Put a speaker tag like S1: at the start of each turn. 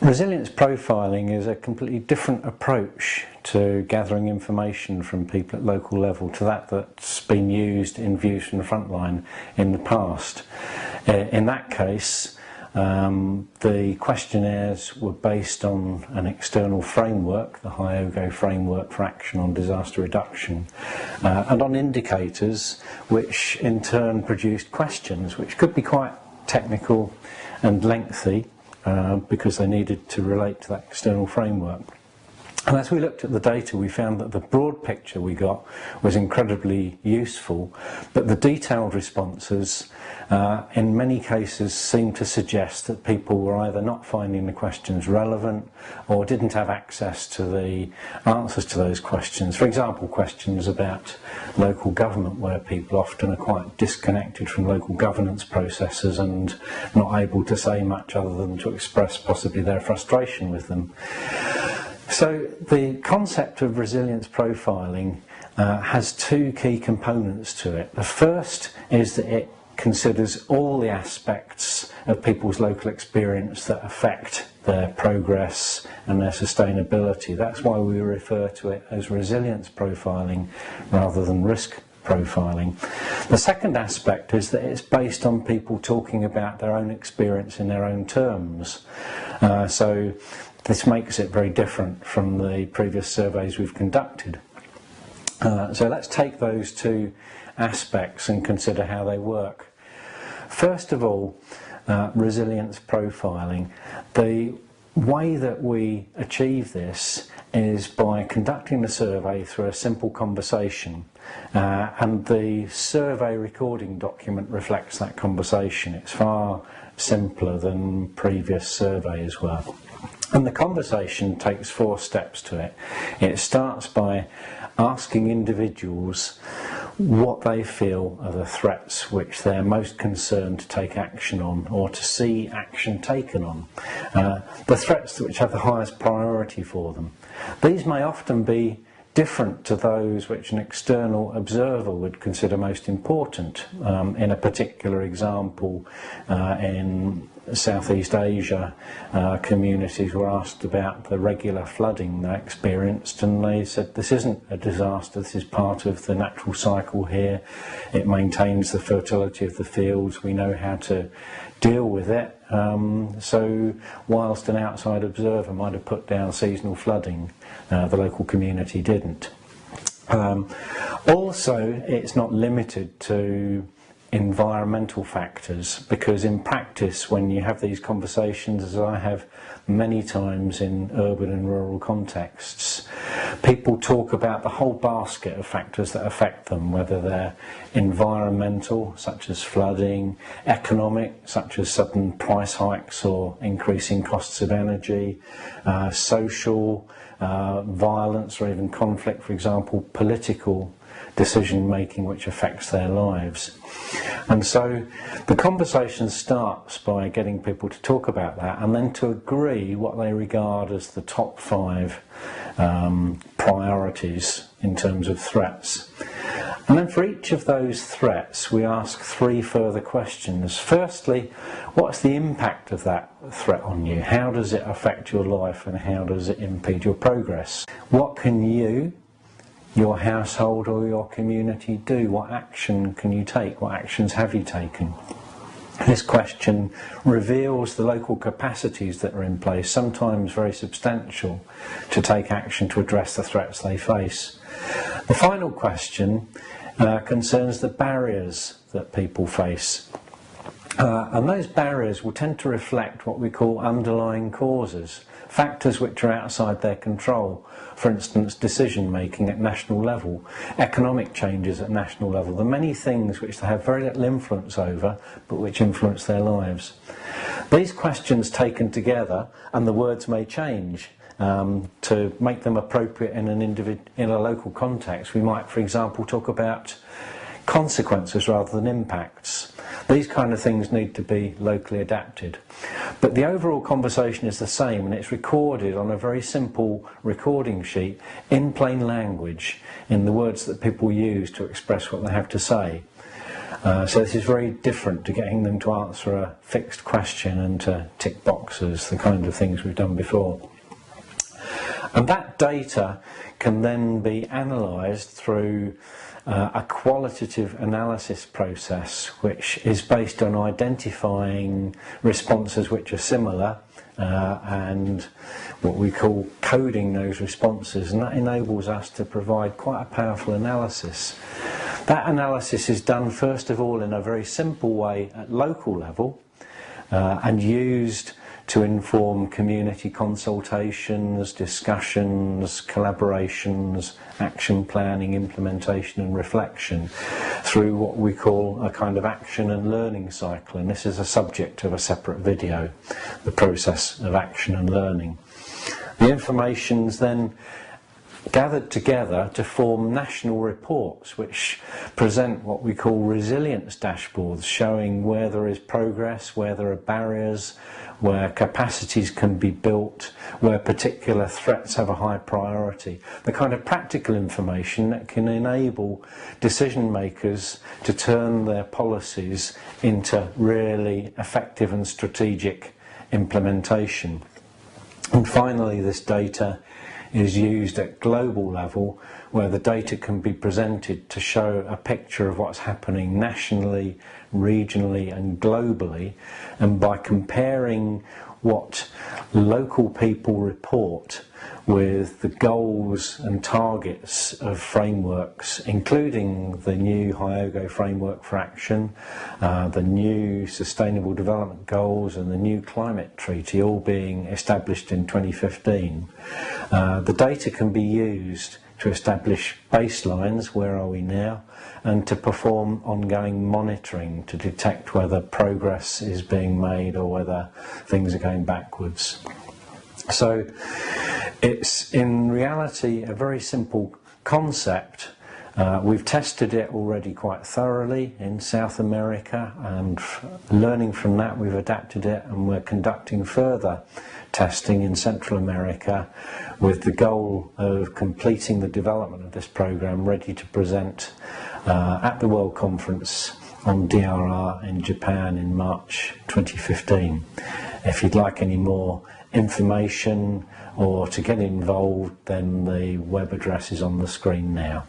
S1: Resilience profiling is a completely different approach to gathering information from people at local level to that's been used in Views from the Frontline in the past. In that case, the questionnaires were based on an external framework, the HIOGO framework for action on disaster reduction, and on indicators which in turn produced questions which could be quite technical and lengthy because they needed to relate to that external framework. And as we looked at the data, we found that the broad picture we got was incredibly useful, but the detailed responses in many cases seemed to suggest that people were either not finding the questions relevant or didn't have access to the answers to those questions. For example, questions about local government, where people often are quite disconnected from local governance processes and not able to say much other than to express possibly their frustration with them. So the concept of resilience profiling has two key components to it. The first is that it considers all the aspects of people's local experience that affect their progress and their sustainability. That's why we refer to it as resilience profiling rather than risk profiling. The second aspect is that it's based on people talking about their own experience in their own terms. So this makes it very different from the previous surveys we've conducted. So let's take those two aspects and consider how they work. First of all, resilience profiling. The way that we achieve this is by conducting the survey through a simple conversation, and the survey recording document reflects that conversation. It's far simpler than previous surveys were. And the conversation takes 4 steps to it. It starts by asking individuals what they feel are the threats which they're most concerned to take action on or to see action taken on. The threats which have the highest priority for them. These may often be different to those which an external observer would consider most important. In a particular example, in Southeast Asia, communities were asked about the regular flooding they experienced, and they said this isn't a disaster, this is part of the natural cycle here. It maintains the fertility of the fields, we know how to deal with it. So whilst an outside observer might have put down seasonal flooding, the local community didn't. Also, it's not limited to environmental factors, because in practice, when you have these conversations, as I have many times in urban and rural contexts, people talk about the whole basket of factors that affect them, whether they're environmental, such as flooding, economic, such as sudden price hikes or increasing costs of energy, social, violence or even conflict, for example, political decision making which affects their lives. And so the conversation starts by getting people to talk about that and then to agree what they regard as the top 5 priorities in terms of threats. And then for each of those threats we ask 3 further questions. Firstly, what's the impact of that threat on you? How does it affect your life and how does it impede your progress? What can you, your household or your community do? What action can you take? What actions have you taken? This question reveals the local capacities that are in place, sometimes very substantial, to take action to address the threats they face. The final question concerns the barriers that people face. And those barriers will tend to reflect what we call underlying causes, factors which are outside their control. For instance, decision making at national level, economic changes at national level, the many things which they have very little influence over but which influence their lives. These questions taken together, and the words may change to make them appropriate in a local context. We might, for example, talk about consequences rather than impacts. These kind of things need to be locally adapted. But the overall conversation is the same, and it's recorded on a very simple recording sheet in plain language, in the words that people use to express what they have to say. So this is very different to getting them to answer a fixed question and to tick boxes, the kind of things we've done before. And that data can then be analysed through a qualitative analysis process, which is based on identifying responses which are similar and what we call coding those responses, and that enables us to provide quite a powerful analysis. That analysis is done first of all in a very simple way at local level and used to inform community consultations, discussions, collaborations, action planning, implementation and reflection through what we call a kind of action and learning cycle, and this is a subject of a separate video, the process of action and learning. The information's then gathered together to form national reports which present what we call resilience dashboards, showing where there is progress, where there are barriers, where capacities can be built, where particular threats have a high priority. The kind of practical information that can enable decision makers to turn their policies into really effective and strategic implementation. And finally, this data is used at global level, where the data can be presented to show a picture of what's happening nationally, regionally and globally, and by comparing what local people report with the goals and targets of frameworks, including the new Hyogo Framework for Action, the new Sustainable Development Goals and the new Climate Treaty, all being established in 2015. The data can be used to establish baselines, where are we now, and to perform ongoing monitoring to detect whether progress is being made or whether things are going backwards. So it's in reality a very simple concept. We've tested it already quite thoroughly in South America, and learning from that we've adapted it, and we're conducting further testing in Central America with the goal of completing the development of this program, ready to present at the World Conference on DRR in Japan in March 2015. If you'd like any more information or to get involved, then the web address is on the screen now.